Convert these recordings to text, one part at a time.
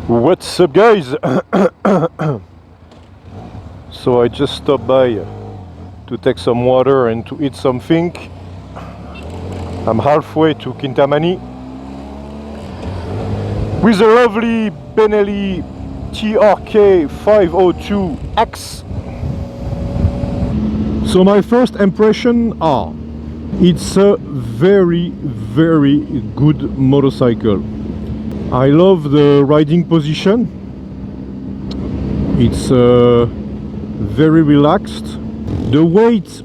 What's up, guys? So I just stopped by to take some water and to eat something. I'm halfway to Kintamani with a lovely Benelli TRK 502X. So my first impression are, it's a very good motorcycle. I love the riding position. It's very relaxed. The weight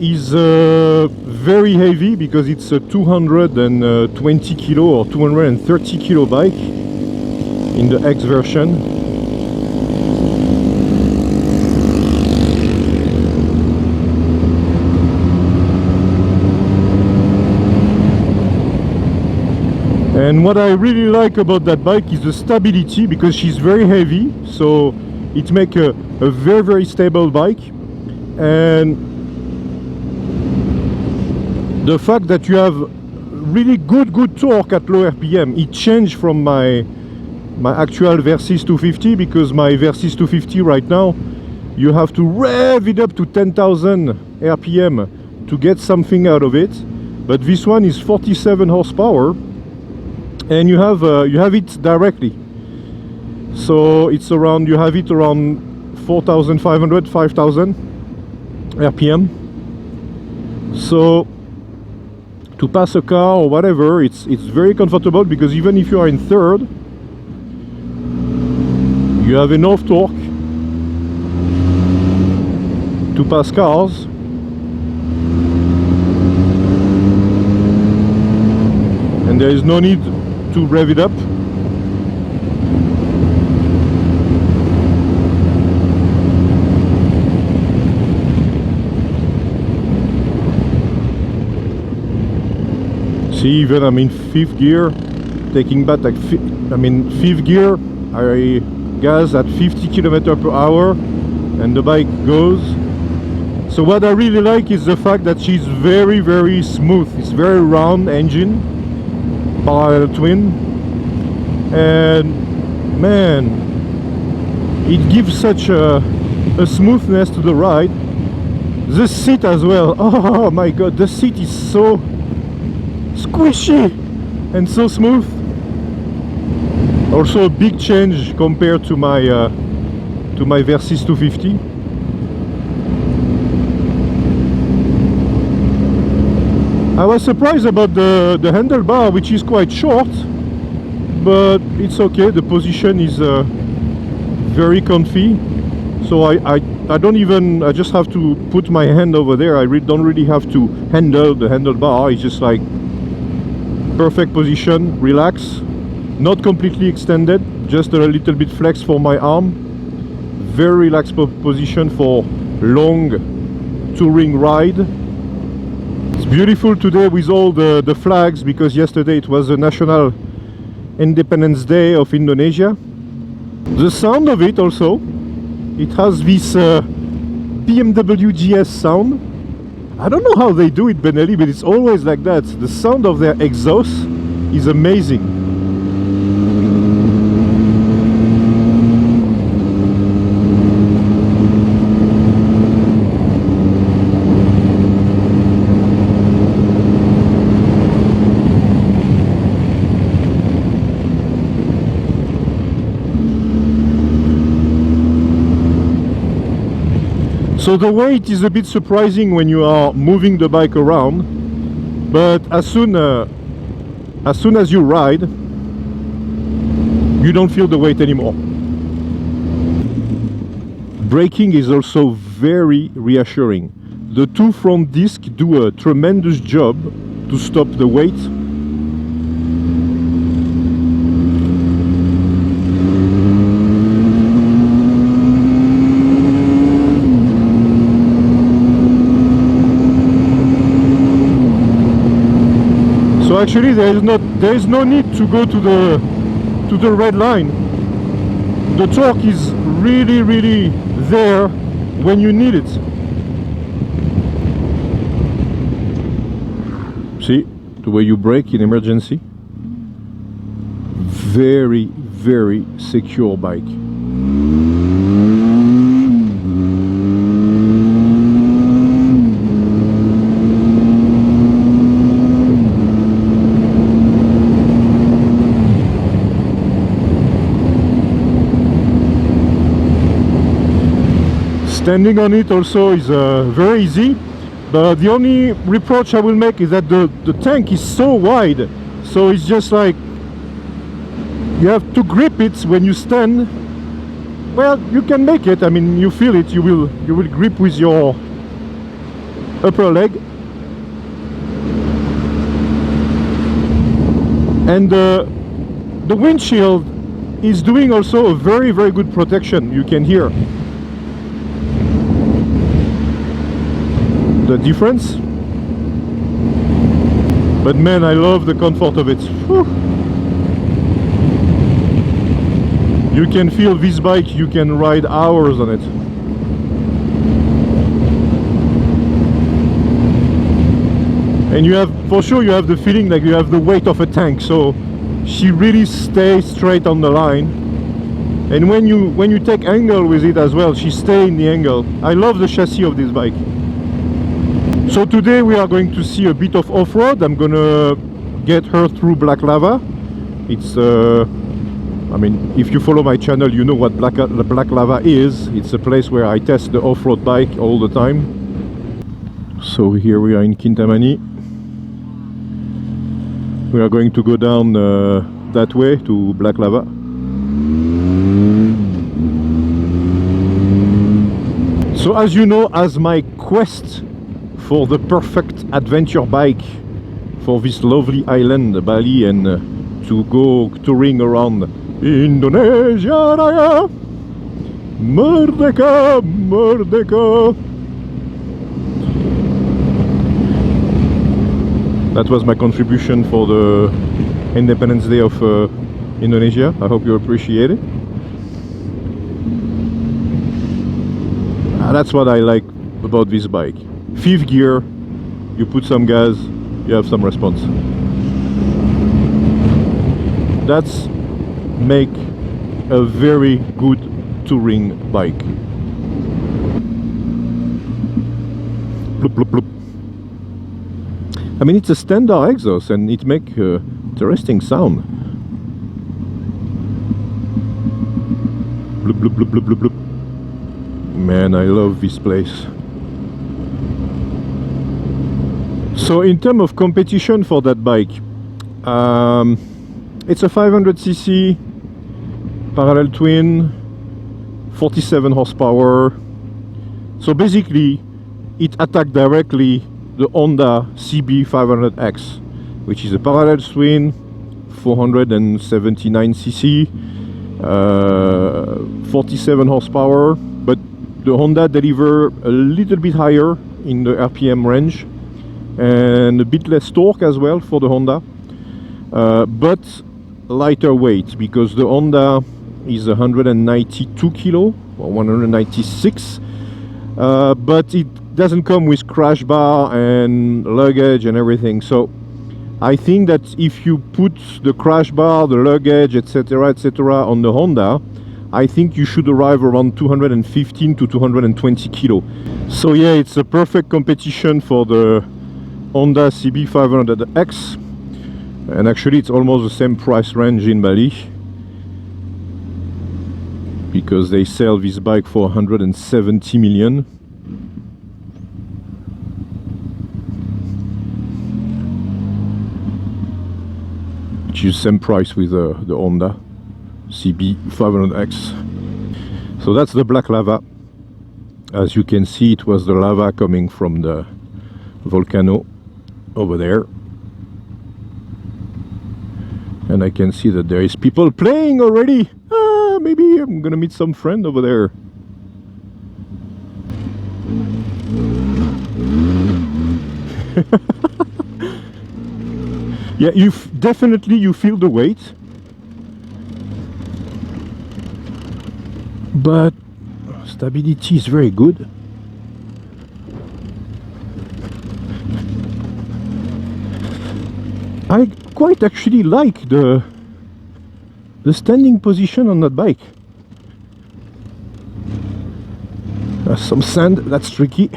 is very heavy because it's a 220 kilo or 230 kilo bike in the X version. And what I really like about that bike is the stability, because she's very heavy, so it makes a very stable bike. And the fact that you have really good torque at low RPM, it changed from my actual Versys 250, because my Versys 250 right now, you have to rev it up to 10,000 RPM to get something out of it. But this one is 47 horsepower. And you have it directly, so it's around, you have it around 4,500, 5,000 RPM. So to pass a car or whatever, it's very comfortable, because even if you are in third, you have enough torque to pass cars. And there is no need to rev it up. See, even I'm in fifth gear, taking back like fifth gear, I gas at 50 km/h and the bike goes. So what I really like is the fact that she's very smooth. It's very round engine, parallel twin, and man, it gives such a smoothness to the ride. The seat as well, oh my god, the seat is so squishy and so smooth. Also a big change compared to my Versys 250. I was surprised about the handlebar, which is quite short, but it's okay. The position is very comfy, so I just have to put my hand over there. I don't really have to handle the handlebar. It's just like perfect position, relax, not completely extended, just a little bit flex for my arm. Very relaxed position for long touring ride. It's beautiful today with all the flags, because yesterday it was the National Independence Day of Indonesia. The sound of it also, it has this BMW GS sound. I don't know how they do it, Benelli, but it's always like that. The sound of their exhaust is amazing. So the weight is a bit surprising when you are moving the bike around, but as soon as you ride, you don't feel the weight anymore. Braking is also very reassuring. The two front discs do a tremendous job to stop the weight. So actually there is no need to go to the red line. The torque is really there when you need it. See the way you brake in emergency? Very, very secure bike. Standing on it also is very easy, but the only reproach I will make is that the tank is so wide, so it's just like you have to grip it when you stand. Well, you can make it, I mean, you feel it, you will grip with your upper leg. And the windshield is doing also a very, very good protection. You can hear the difference, but man, I love the comfort of it. Whew. You can feel this bike, you can ride hours on it. And you have, for sure, you have the feeling like you have the weight of a tank, so she really stays straight on the line. And when you take angle with it as well, she stays in the angle. I love the chassis of this bike. So today we are going to see a bit of off-road. I'm gonna get her through Black Lava. It's I mean, if you follow my channel, you know what Black Lava is. It's a place where I test the off-road bike all the time. So here we are in Kintamani. We are going to go down that way to Black Lava. So as you know, as my quest for the perfect adventure bike for this lovely island, Bali, and to go touring around Indonesia Raya, Merdeka, Merdeka. That was my contribution for the Independence Day of Indonesia. I hope you appreciate it. That's what I like about this bike. Fifth gear, you put some gas, you have some response. That's make a very good touring bike. Bloop, bloop, bloop. I mean, it's a standard exhaust and it makes interesting sound. Bloop, bloop, bloop, bloop, bloop, bloop. Man, I love this place. So in terms of competition for that bike, it's a 500cc parallel twin, 47 horsepower. So basically it attacked directly the Honda CB500X, which is a parallel twin, 479cc, 47 horsepower, but the Honda deliver a little bit higher in the RPM range and a bit less torque as well for the Honda, but lighter weight, because the Honda is 192 kilo or 196, but it doesn't come with crash bar and luggage and everything. So I think that if you put the crash bar, the luggage, etc., on the Honda, I think you should arrive around 215 to 220 kilo. So yeah, it's a perfect competition for the Honda CB500X, and actually it's almost the same price range in Bali, because they sell this bike for 170 million. Which is same price with the Honda CB500X. So that's the Black Lava. As you can see, it was the lava coming from the volcano over there, and I can see that there is people playing already. Maybe I'm gonna meet some friend over there. Yeah, definitely you feel the weight, but stability is very good. quite actually like the standing position on that bike. There's some sand, that's tricky.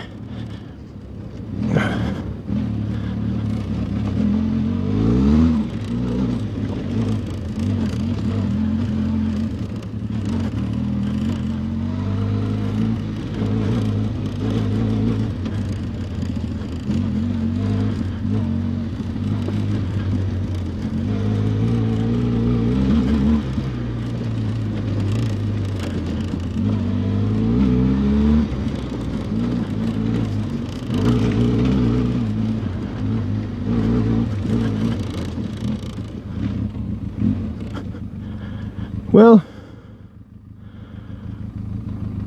Well,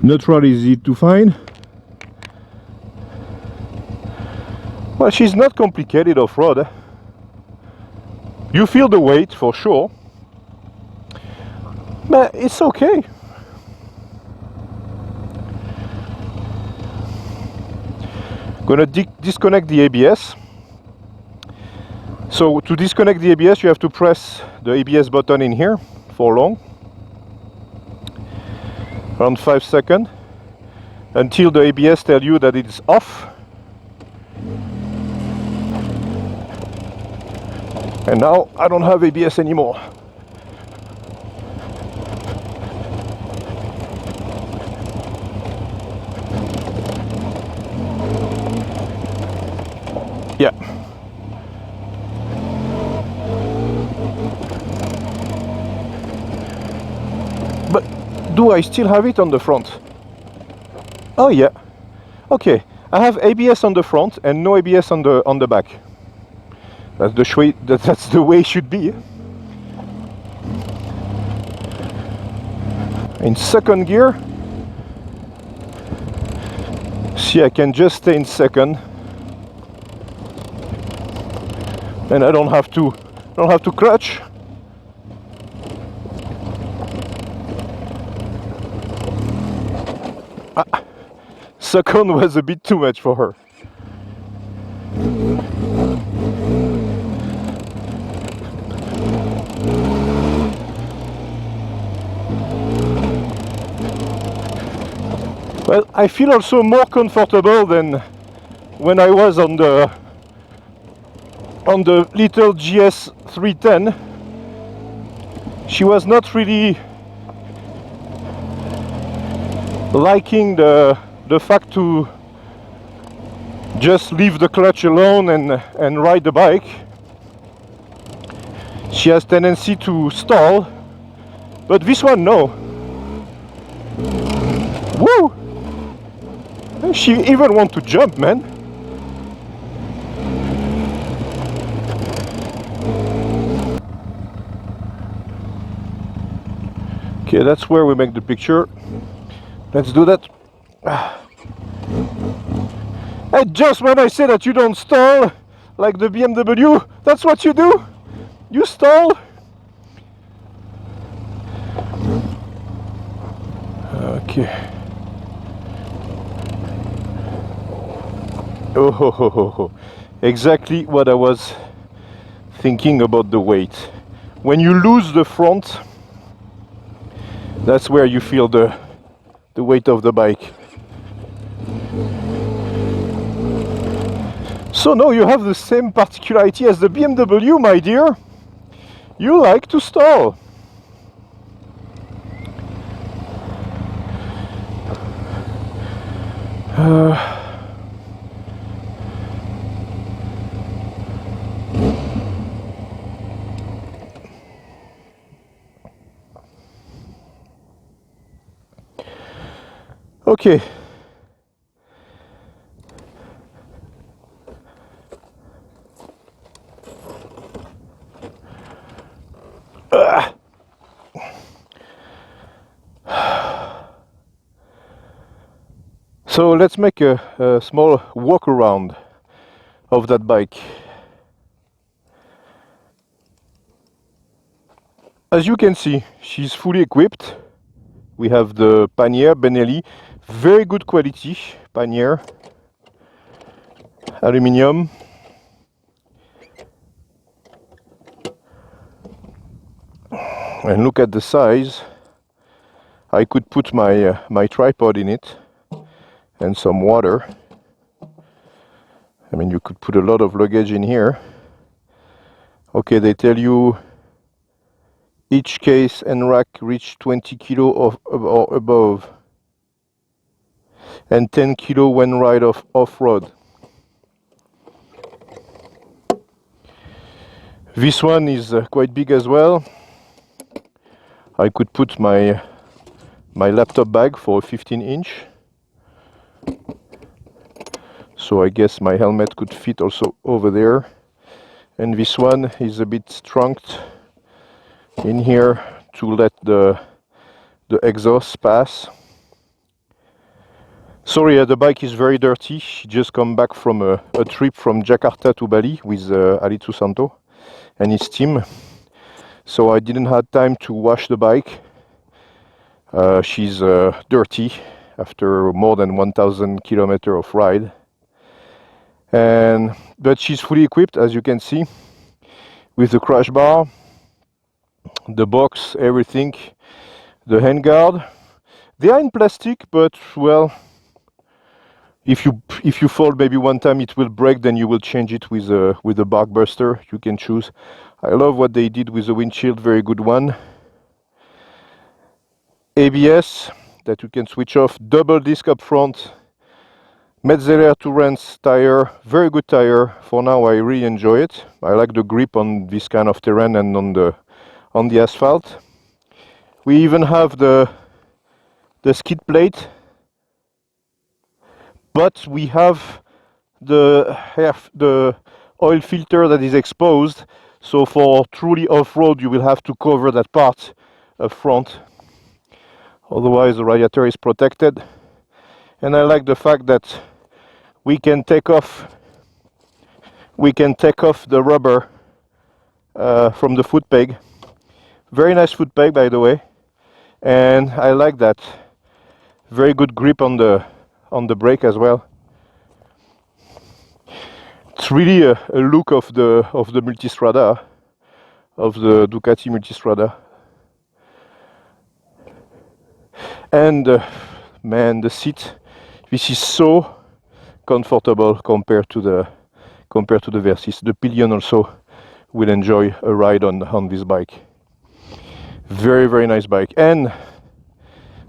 neutral is easy to find. Well, she's not complicated off-road. You feel the weight for sure, but it's okay. Gonna disconnect the ABS. So to disconnect the ABS, you have to press the ABS button in here for long, around 5 seconds, until the ABS tells you that it's off. And now I don't have ABS anymore. Yeah. But do I still have it on the front? Oh yeah. Okay. I have ABS on the front and no ABS on the back. That's the way it should be. In second gear, see, I can just stay in second, and I don't have to clutch. Second was a bit too much for her. Well, I feel also more comfortable than when I was on the little GS 310. She was not really liking the fact to just leave the clutch alone and ride the bike. She has tendency to stall, but this one, no. Woo! She even want to jump, man. Okay, that's where we make the picture. Let's do that. And just when I say that you don't stall like the BMW, that's what you do. You stall. Okay. Oh, exactly what I was thinking about the weight. When you lose the front, that's where you feel the weight of the bike. So now you have the same particularity as the BMW, my dear. You like to stall. Okay. So let's make a small walk around of that bike. As you can see, she's fully equipped. We have the pannier, Benelli, very good quality pannier, aluminium. And look at the size. I could put my my tripod in it and some water. I mean, you could put a lot of luggage in here. Okay, they tell you each case and rack reach 20 kilo or above, and 10 kilo when ride off-road. This one is quite big as well. I could put my laptop bag for a 15-inch. So I guess my helmet could fit also over there. And this one is a bit trunked in here to let the exhaust pass. Sorry, the bike is very dirty. Just come back from a trip from Jakarta to Bali with Ali Susanto and his team. So I didn't have time to wash the bike. She's dirty after more than 1,000 kilometers of ride. But she's fully equipped, as you can see, with the crash bar, the box, everything, the handguard. They are in plastic, but well, if you fall maybe one time it will break, then you will change it with a bark buster. You can choose. I love what they did with the windshield, very good one. ABS that you can switch off, double disc up front, Metzeler Tourance tire, very good tire. For now I really enjoy it. I like the grip on this kind of terrain and on the asphalt. We even have the skid plate, but we have the oil filter that is exposed, so for truly off-road you will have to cover that part up front, otherwise the radiator is protected. And I like the fact that we can take off the rubber from the foot peg. Very nice foot peg, by the way, and I like that. Very good grip on the brake as well. It's really a look of the Multistrada, of the Ducati Multistrada. And man, the seat, this is so comfortable compared to the Versys. The pillion also will enjoy a ride on this bike. Very, very nice bike. And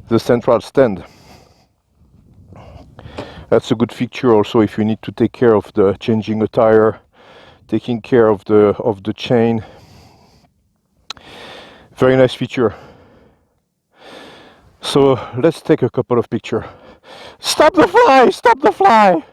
the central stand. That's a good feature also if you need to take care of the changing a tire, taking care of the chain. Very nice feature. So let's take a couple of pictures. Stop the fly! Stop the fly!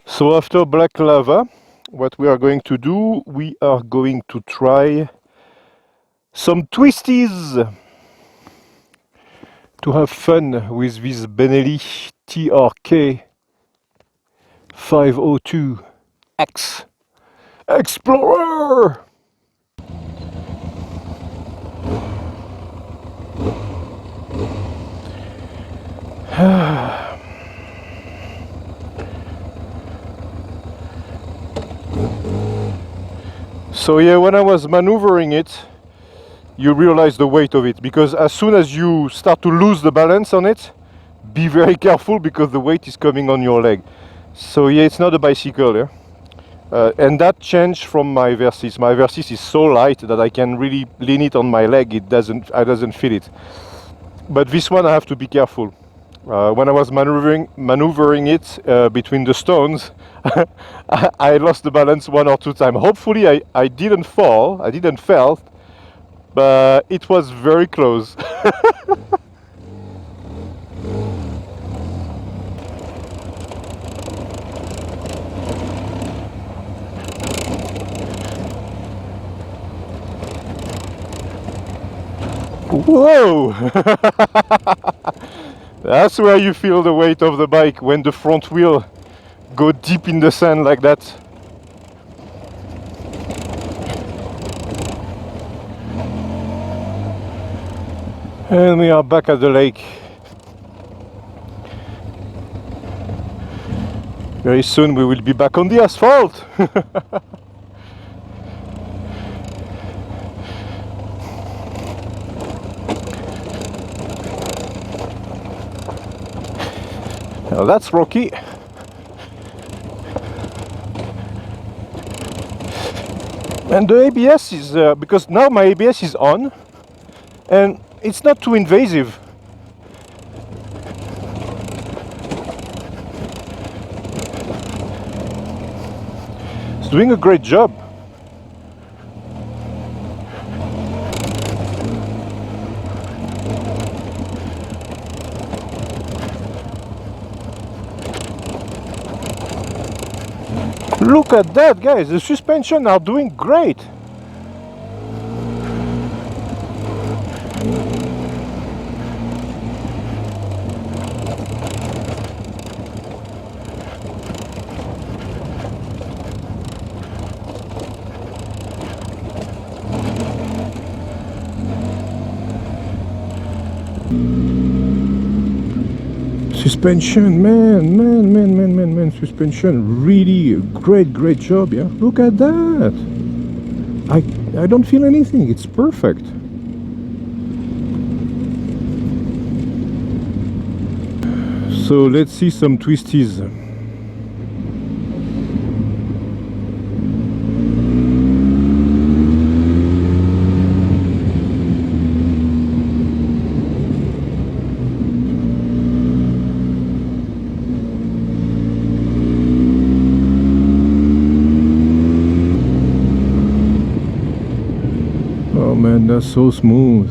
So after Black Lava, what we are going to do, we are going to try some Twisties to have fun with this Benelli TRK 502 X Explorer. So yeah, when I was maneuvering it, you realize the weight of it, because as soon as you start to lose the balance on it, be very careful because the weight is coming on your leg. So yeah, it's not a bicycle, yeah? And that changed from my Versys. My Versys is so light that I can really lean it on my leg. I doesn't feel it. But this one I have to be careful. When I was maneuvering it between the stones, I lost the balance 1 or 2 times. Hopefully I didn't fall, I didn't fail, but it was very close. Whoa! That's where you feel the weight of the bike, when the front wheel go deep in the sand like that. And we are back at the lake. Very soon we will be back on the asphalt. Now that's rocky. And the ABS is, because now my ABS is on and it's not too invasive. It's doing a great job. Look at that, guys, the suspension are doing great. Suspension, man, suspension, really great job, yeah. Look at that. I don't feel anything, it's perfect. So let's see some Twisties. Oh man, that's so smooth.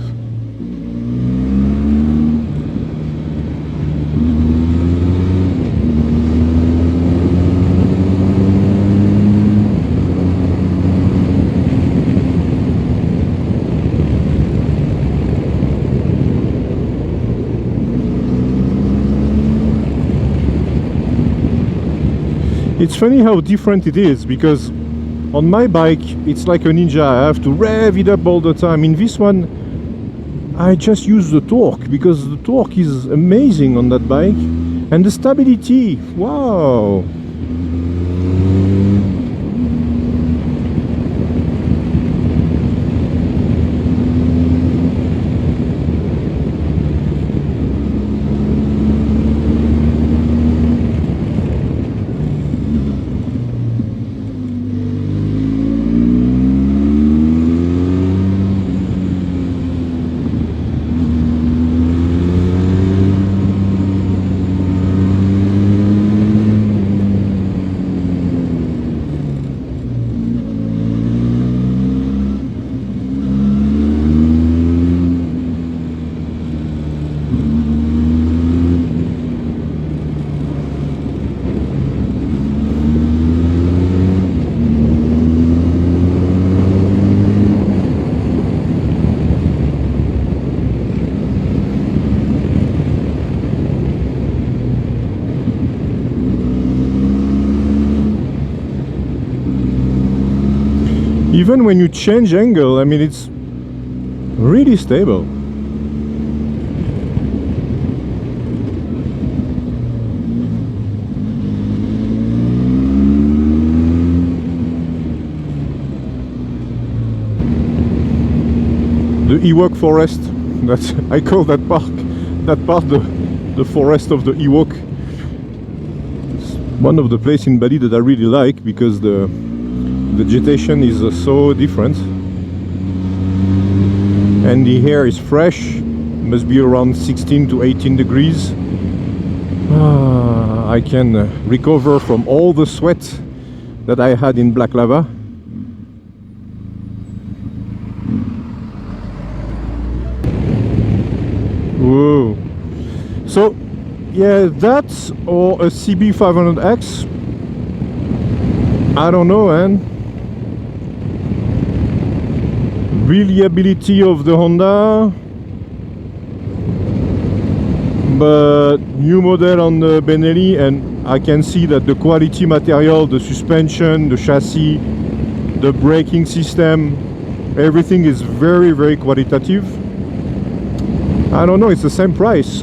It's funny how different it is, because on my bike it's like a ninja. I have to rev it up all the time. In this one I just use the torque, because the torque is amazing on that bike, and the stability, wow. Even when you change angle, I mean, it's really stable. The Ewok forest, that's, I call that part the forest of the Ewok. It's one of the places in Bali that I really like, because the Vegetation is so different, and the air is fresh. Must be around 16 to 18 degrees. I can recover from all the sweat that I had in Black Lava. Whoa. So yeah, that or a CB500X, I don't know, man. Reliability of the Honda, but new model on the Benelli, and I can see that the quality material, the suspension, the chassis, the braking system, everything is very, very qualitative. I don't know, it's the same price.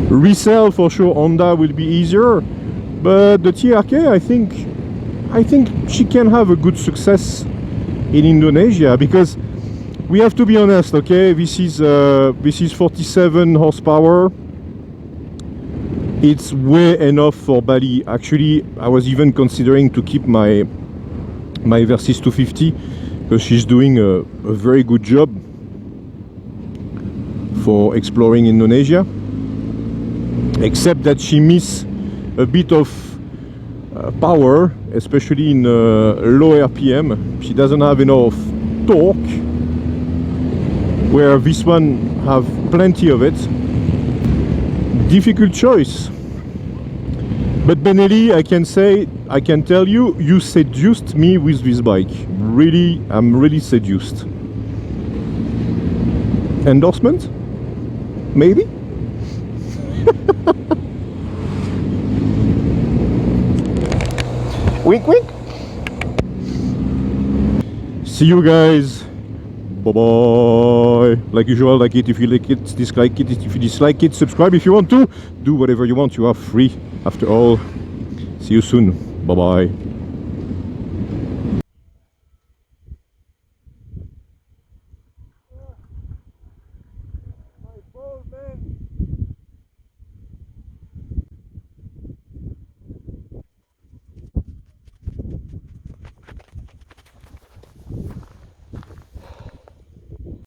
Resell for sure Honda will be easier, but the TRK, I think she can have a good success in Indonesia, because we have to be honest, okay? This is 47 horsepower. It's way enough for Bali. Actually, I was even considering to keep my Versys 250, because she's doing a very good job for exploring Indonesia. Except that she misses a bit of power, especially in low RPM. She doesn't have enough torque, where this one have plenty of it. Difficult choice. But Benelli, I can tell you, you seduced me with this bike. Really, I'm really seduced. Endorsement? Maybe? Wink wink. See you guys. Bye bye. Like usual, like it if you like it, dislike it if you dislike it, subscribe if you want to, do whatever you want, you are free after all. See you soon. Bye bye.